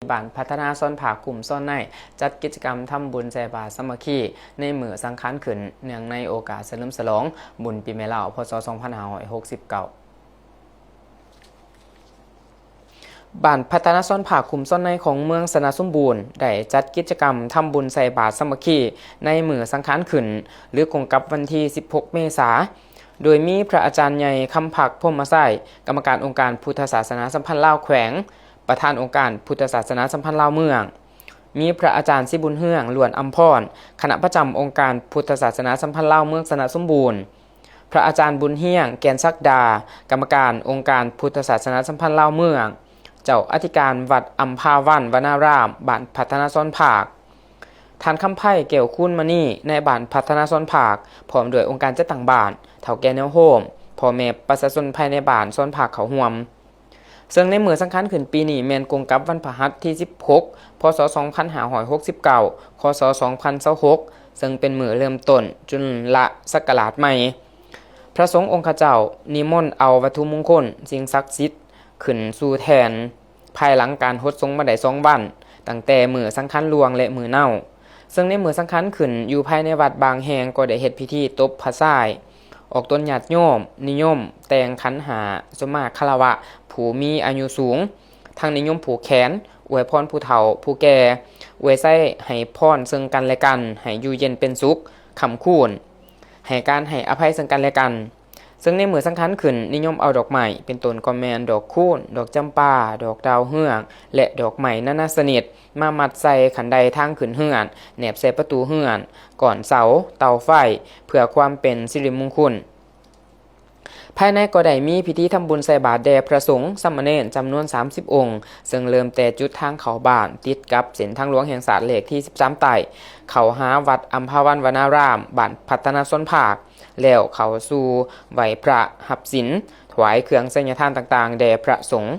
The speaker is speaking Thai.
บ้านพัฒนาซ่อนผากลุ่มซ่อนในจัดกิจกรรมทำบุญใส่บาตรสามัคคีในมื้อสังขารขึ้นเนื่องในโอกาสเฉลิมฉลองบุญปีใหม่ลาวพศ2569บ้านพัฒนาซ่อนผากลุ่มซ่อนในของเมืองสนาสมบูรณ์ได้จัดกิจกรรมทำบุญใส่บาตรสามัคคีในมื้อสังขารขึ้นหรือกงกับวันที่16 เมษายนโดยมีพระอาจารย์ใหญ่คำผักพรหมไส้กรรมการองค์การพุทธศาสนาสัมพันธ์ลาวแขวงประธานองค์การพุทธศาสนาสัมพันธ์ลาวเมืองมีพระอาจารย์สิบุญเฮืองล้วนอัมพรคณะประจำองค์การพุทธศาสนาสัมพันธ์ลาวเมืองสนาสมบูรณ์พระอาจารย์บุญเฮียงแกนซักดากรรมการองค์การพุทธศาสนาสัมพันธ์ลาวเมืองเจ้าอธิการวัดอัมพาวันวนารามบ้านพัฒนาซ้อนผากท่านคำไพ่เกี่ยวคุณมณีในบ้านพัฒนาซ้อนผากพร้อมด้วยองค์การจัดตั้งบ้านเฒ่าแก่แนวโฮมพ่อแม่ประชาชนภายในบ้านซ้อนผากเขาห่วมซึ่งในมื้อสังขารขึ้นปีนี้แม่นกงกับวันพฤหัสที่16พศ2569คศ2026ซึ่งเป็นมื้อเริ่มต้นจุลศักราชใหม่พระสงฆ์องค์เจ้านิมนต์เอาวัตถุมงคลสิ่งศักดิ์สิทธิ์ขึ้นสู่แทนภายหลังการฮดสงฆ์มาได้2 วันตั้งแต่มื้อสังขารหลวงและมื้อเน่าซึ่งในมื้อสังขารขึ้นอยู่ภายในวัดบางแห่งก็ได้เฮ็ดพิธีตบพระทรายออกตนญาติโยมนิยมแต่งขันหาสมมาคารวะผู้มีอายุสูงทางนิยมผูกแขนอวยพรผู้เฒ่าผู้แก่อวยไส้ให้พรซึ่งกันและกันให้อยู่เย็นเป็นสุขคำคูณให้การให้อภัยซึ่งกันและกันซึ่งในมื้อสังขารขึ้นนิยมเอาดอกไม้เป็นต้นก็แม่นดอกคูณดอกจำปาดอกดาวเฮืองและดอกไม้นานาชนิดมามัดใส่ขันไดทางขึ้นเฮือนแนบใส่ประตูเฮือนก่อนเสาเตาไฟเพื่อความเป็นสิริมงคลภายในก็ได้มีพิธีทำบุญใส่บาตรแด่พระสงฆ์สามเณรจำนวน30 องค์ซึ่งเริ่มแต่จุดทางเขาบ้านติดกับเส้นทางหลวงแห่งศาสตร์เลขที่13ไต่เขาหาวัดอัมพวันวนารามบ้านพัฒนาซ้นผากแล้วเขาสู่ไหวพระหับศีลถวายเครื่องสัญญาทานต่างๆแด่พระสงฆ์